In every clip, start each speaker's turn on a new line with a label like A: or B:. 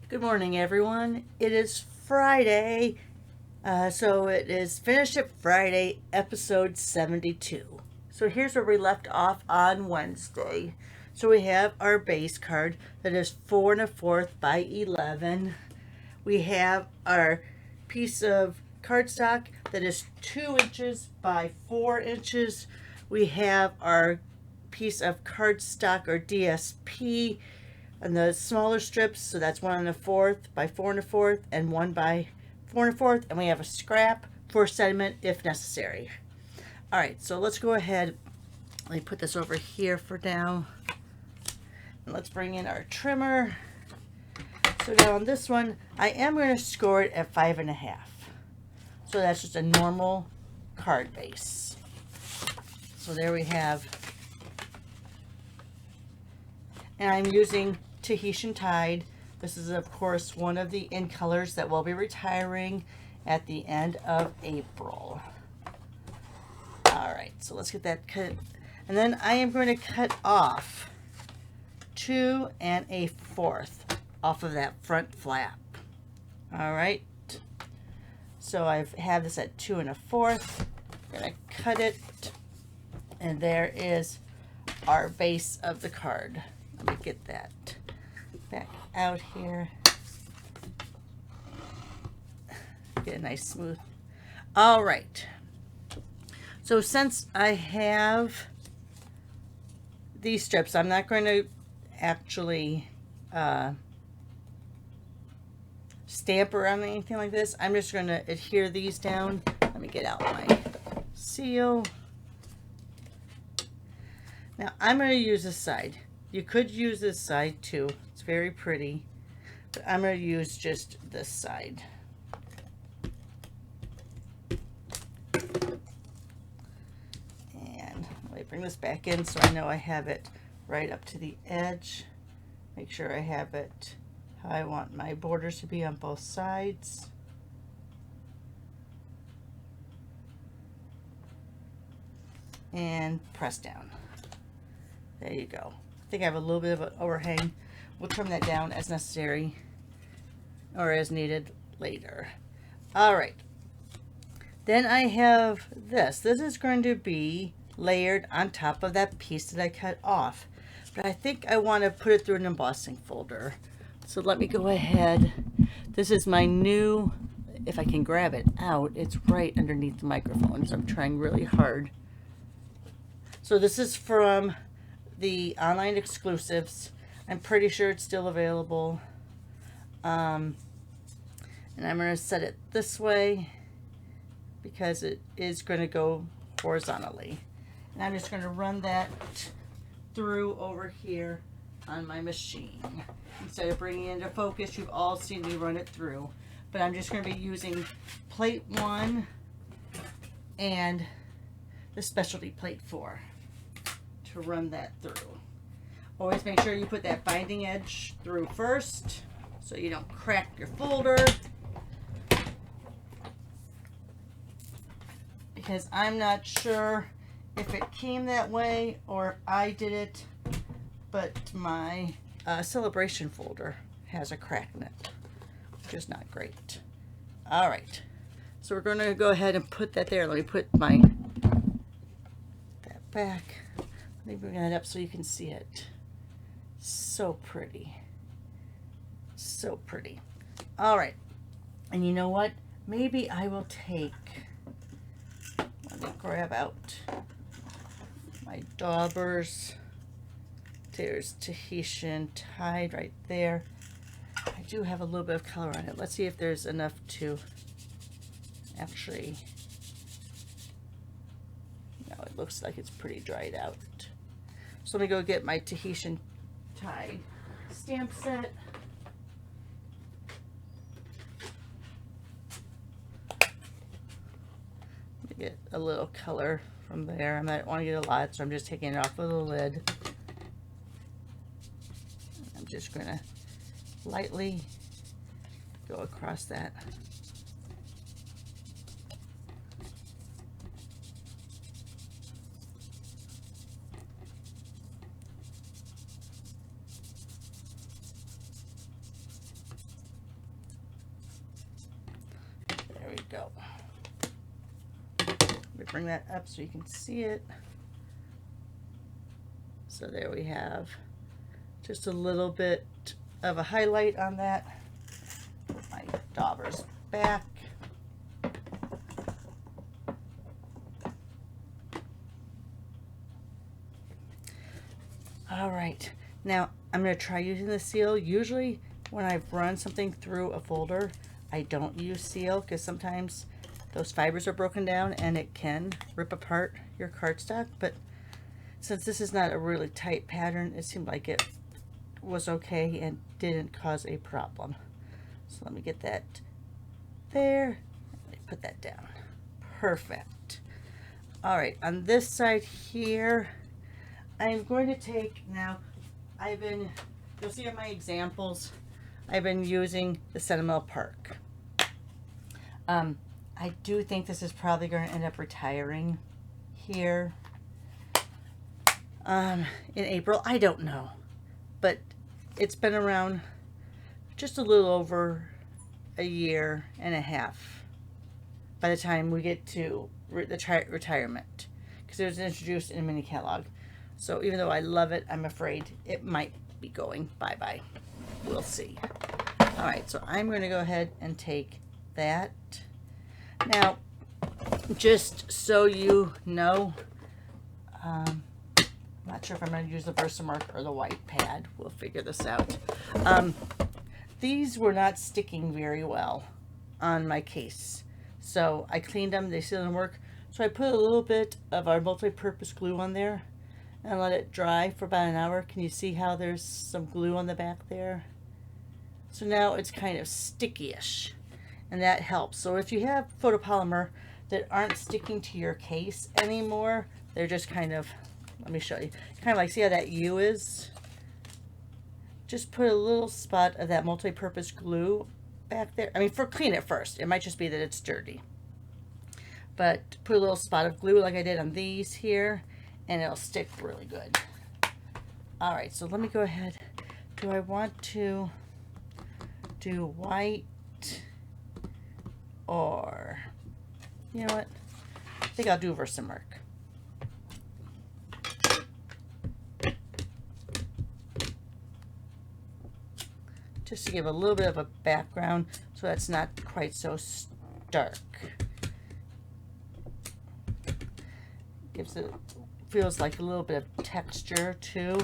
A: Good morning, everyone. It is Friday, so it is Finish It Friday, episode 72. So here's where we left off on Wednesday. So we have our base card that is 4 1/4 by 11. We have our piece of cardstock that is 2 inches by 4 inches. We have our piece of cardstock or DSP and the smaller strips, so that's 1 1/4 by 4 1/4 and 1 by 4 1/4, and we have a scrap for sentiment if necessary. All right, so let's go ahead. Let me put this over here for now. And let's bring in our trimmer. So now on this one, I am going to score it at 5 1/2. So that's just a normal card base. So there we have. And I'm using Tahitian Tide. This is, of course, one of the in colors that will be retiring at the end of April. All right, so let's get that cut. And then I am going to cut off 2 1/4 off of that front flap. All right. So I have this at 2 1/4. I'm going to cut it. And there is our base of the card. Let me get that back out here. Get a nice smooth. All right. So since I have these strips, I'm not going to actually stamp or anything like this. I'm just going to adhere these down. Let me get out my seal. Now I'm going to use this side. You could use this side too. It's very pretty. But I'm going to use just this side. And let me bring this back in so I know I have it right up to the edge. Make sure I have it how I want my borders to be on both sides. And press down. There you go. I think I have a little bit of an overhang. We'll trim that down as necessary or as needed later. All right. Then I have this. This is going to be layered on top of that piece that I cut off. But I think I want to put it through an embossing folder. So let me go ahead. This is my new, if I can grab it out, it's right underneath the microphone. So I'm trying really hard. So this is from the online exclusives. I'm pretty sure it's still available. And I'm going to set it this way because it is going to go horizontally. And I'm just going to run that through over here on my machine. Instead of bringing it into focus, you've all seen me run it through. But I'm just going to be using plate 1 and the specialty plate 4 to run that through. Always make sure you put that binding edge through first so you don't crack your folder. Because I'm not sure if it came that way or I did it, but my celebration folder has a crack in it, which is not great. All right, so we're going to go ahead and put that there. Let me put that back. Let me bring that up so you can see it. So pretty. So pretty. All right, and you know what? Maybe I will take, let me grab out my daubers. There's Tahitian Tide right there. I do have a little bit of color on it. Let's see if there's enough to actually, no, it looks like it's pretty dried out. So let me go get my Tahitian Tide stamp set. Let me get a little color from there. I might want to get a lot, so I'm just taking it off of the lid. I'm just going to lightly go across that. me bring that up so you can see it. So there we have just a little bit of a highlight on that. Put my daubers back. All right, now I'm going to try using the seal. Usually when I've run something through a folder, I don't use seal because sometimes those fibers are broken down and it can rip apart your cardstock. But since this is not a really tight pattern, it seemed like it was okay and didn't cause a problem. So let me get that there. Let me put that down. Perfect. All right, on this side here, I'm going to take, now you'll see in my examples, I've been using the Sentimental Park. I do think this is probably going to end up retiring here in April. I don't know, but it's been around just a little over a year and a half by the time we get to the retirement, because it was introduced in a mini catalog. So even though I love it, I'm afraid it might be going bye-bye. We'll see. All right, so I'm going to go ahead and take that. Now, just so you know, I'm not sure if I'm going to use the Versamark or the white pad. We'll figure this out. These were not sticking very well on my case. So I cleaned them. They still didn't work. So I put a little bit of our multi-purpose glue on there and let it dry for about an hour. Can you see how there's some glue on the back there? So now it's kind of sticky-ish, and that helps. So if you have photopolymer that aren't sticking to your case anymore, they're just kind of, let me show you, kind of like, see how that U is? Just put a little spot of that multi-purpose glue back there. I mean, clean it first. It might just be that it's dirty. But put a little spot of glue like I did on these here, and it'll stick really good. All right, so let me go ahead. Do I want to do white, or, you know what? I think I'll do Versamark. Just to give a little bit of a background so that's not quite so stark. Gives it, feels like a little bit of texture too.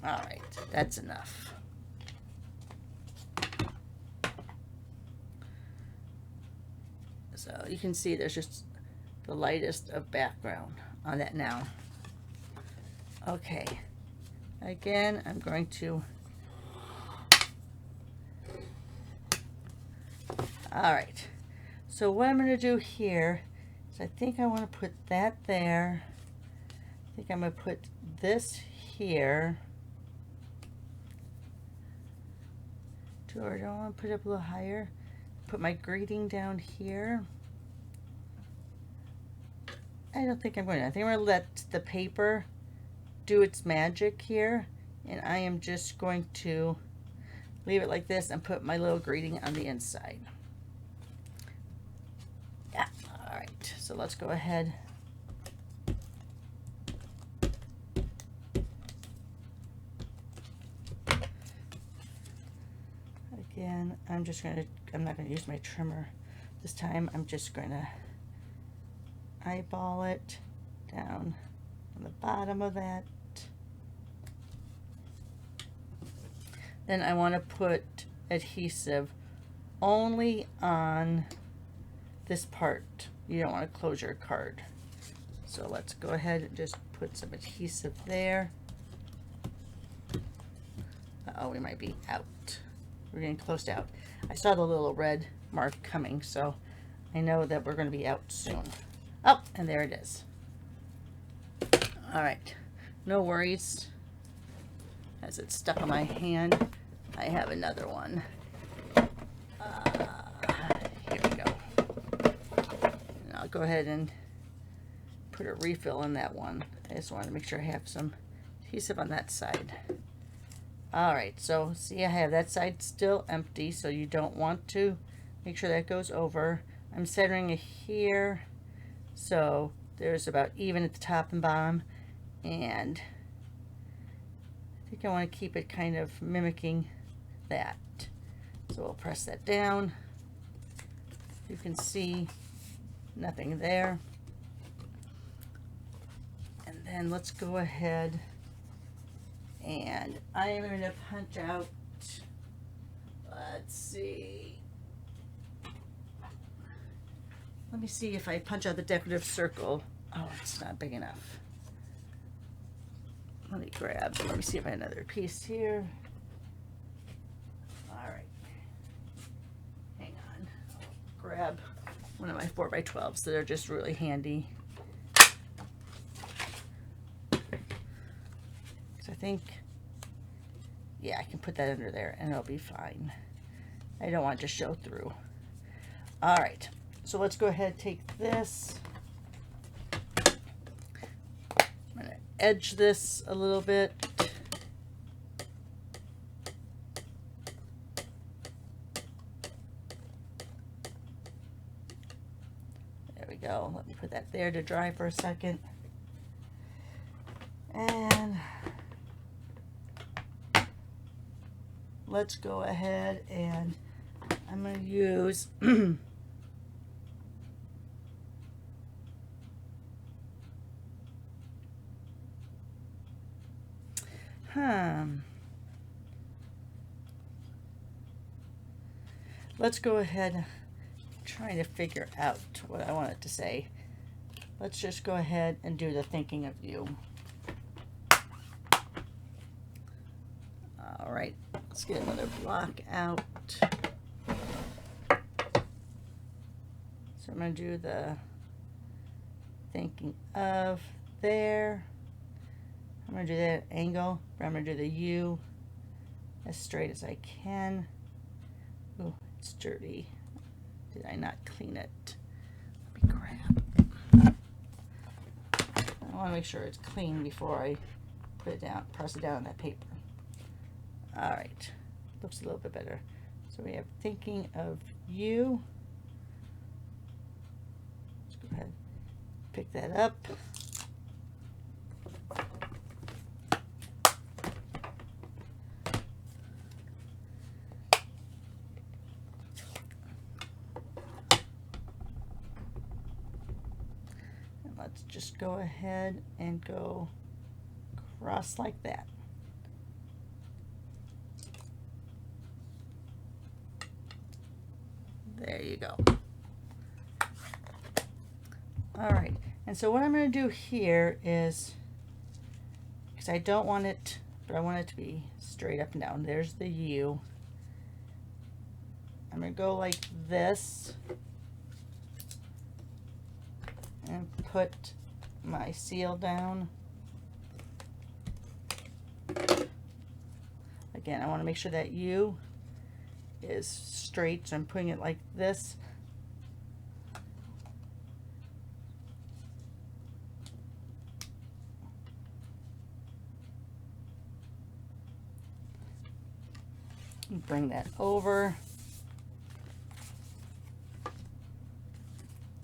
A: All right, that's enough. So you can see there's just the lightest of background on that now. Okay, again, I'm going to, all right. So what I'm going to do here is I think I want to put that there. I think I'm going to put this here. Or do I want to put it up a little higher? Put my greeting down here. I don't think I'm going to. I think I'm going to let the paper do its magic here. And I am just going to leave it like this and put my little greeting on the inside. Yeah, all right. So let's go ahead. Again, I'm not going to use my trimmer this time. I'm just going to eyeball it down on the bottom of that. Then I want to put adhesive only on this part. You don't want to close your card. So let's go ahead and just put some adhesive there. Uh-oh, we might be out. We're getting close to out. I saw the little red mark coming, so I know that we're going to be out soon. Oh, and there it is. All right, no worries. As it's stuck on my hand, I have another one. Here we go. And I'll go ahead and put a refill in that one. I just want to make sure I have some adhesive on that side. All right, so see, I have that side still empty, so you don't want to. Make sure that goes over. I'm centering it here, so there's about even at the top and bottom, and I think I want to keep it kind of mimicking that. So we'll press that down. You can see nothing there. And then let's go ahead and I am going to punch out, let's see. Let me see if I punch out the decorative circle. Oh, it's not big enough. Let me see if I have another piece here. All right. Hang on. I'll grab one of my 4x12s. So they're just really handy. So I think, yeah, I can put that under there and it'll be fine. I don't want it to show through. All right. So let's go ahead and take this. I'm going to edge this a little bit. There we go. Let me put that there to dry for a second. And let's go ahead and I'm going to use let's go ahead, trying to figure out what I want it to say. Let's just go ahead and do the thinking of you. All right, let's get another block out. So I'm going to do the thinking of there. I'm going to do that angle, but I'm going to do the U as straight as I can. Oh, it's dirty. Did I not clean it? Let me grab. I want to make sure it's clean before I put it down, press it down on that paper. All right, looks a little bit better. So we have thinking of you. Let's go ahead, pick that up. Let's just go ahead and go across like that. There you go. All right, and so what I'm going to do here is, because I don't want it, but I want it to be straight up and down. There's the U. I'm going to go like this and put my seal down. Again, I want to make sure that U is straight, so I'm putting it like this. Bring that over.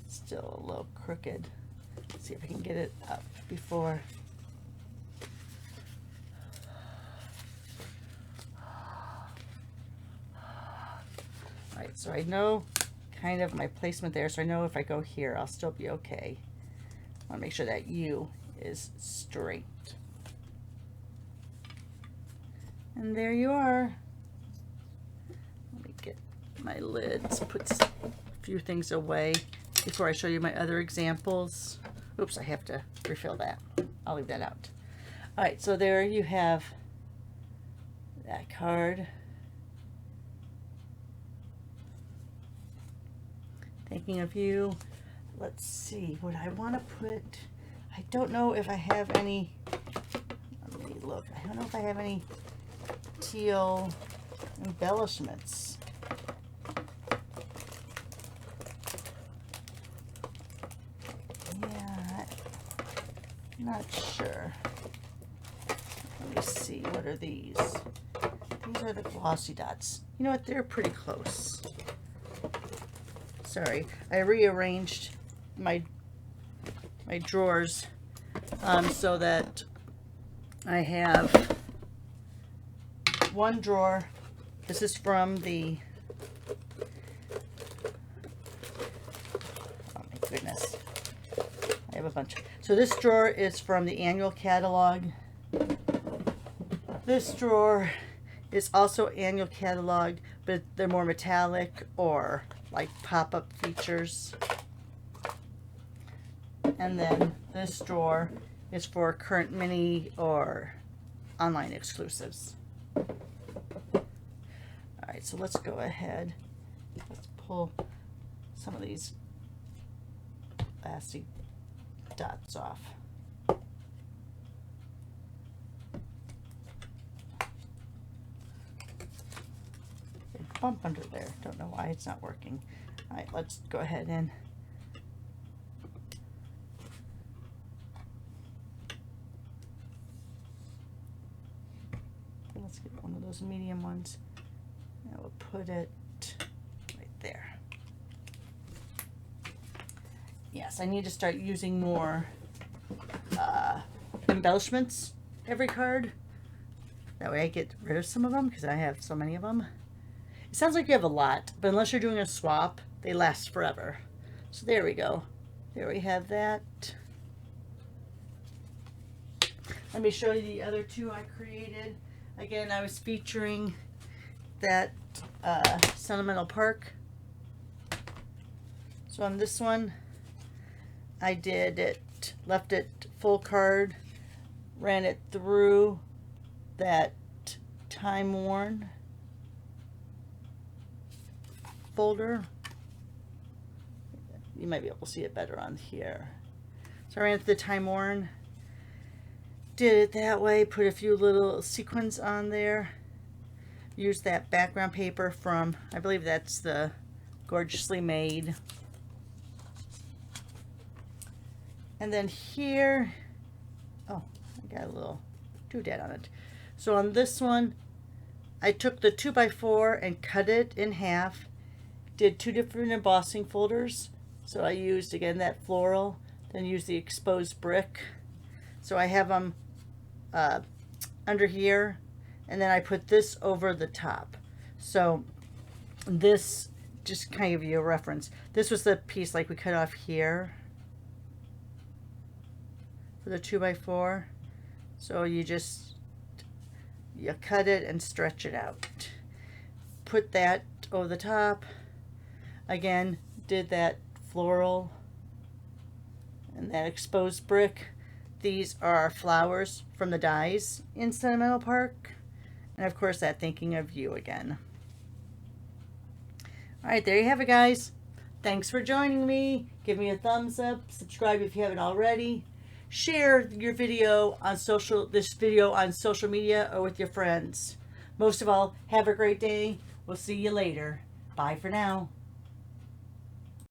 A: Still a little crooked. Let's see if I can get it up before. Alright, so I know kind of my placement there, so I know if I go here, I'll still be okay. I want to make sure that U is straight. And there you are. Let me get my lids, put a few things away before I show you my other examples. Oops, I have to refill that. I'll leave that out. All right, so there you have that card. Thinking of you. Let's see what I want to put. I don't know if I have any. Let me look. I don't know if I have any teal embellishments. Yeah, I'm not sure. Let me see. What are these? These are the glossy dots. You know what? They're pretty close. sorry, I rearranged my drawers so that I have one drawer. This is from the, oh my goodness, I have a bunch. So this drawer is from the annual catalog. This drawer is also annual catalog, but they're more metallic or like pop-up features. And then this drawer is for current mini or online exclusives. Alright, so let's go ahead. Let's pull some of these plastic dots off. Bump under there. Don't know why it's not working. Alright, let's go ahead and let's get one of those medium ones. And we'll put it right there. Yes, I need to start using more embellishments every card. That way I get rid of some of them because I have so many of them. It sounds like you have a lot, but unless you're doing a swap, they last forever. So there we go. There we have that. Let me show you the other two I created. Again, I was featuring that Sentimental Park. So on this one, I did it, left it full card, ran it through that Time Worn folder. You might be able to see it better on here. So I ran through the Time Worn, did it that way, put a few little sequins on there, used that background paper from, I believe that's the Gorgeously Made. And then here, oh, I got a little doodad on it. So on this one, I took the 2x4 and cut it in half, did two different embossing folders. So I used, again, that floral, then used the exposed brick. So I have them under here, and then I put this over the top. So this, just kind of give you a reference, this was the piece like we cut off here for the 2x4. So you cut it and stretch it out. Put that over the top. Again, did that floral and that exposed brick. These are flowers from the dies in Sentimental Park. And of course that Thinking of You again. Alright, there you have it, guys. Thanks for joining me. Give me a thumbs up. Subscribe if you haven't already. Share your video on this video on social media or with your friends. Most of all, have a great day. We'll see you later. Bye for now.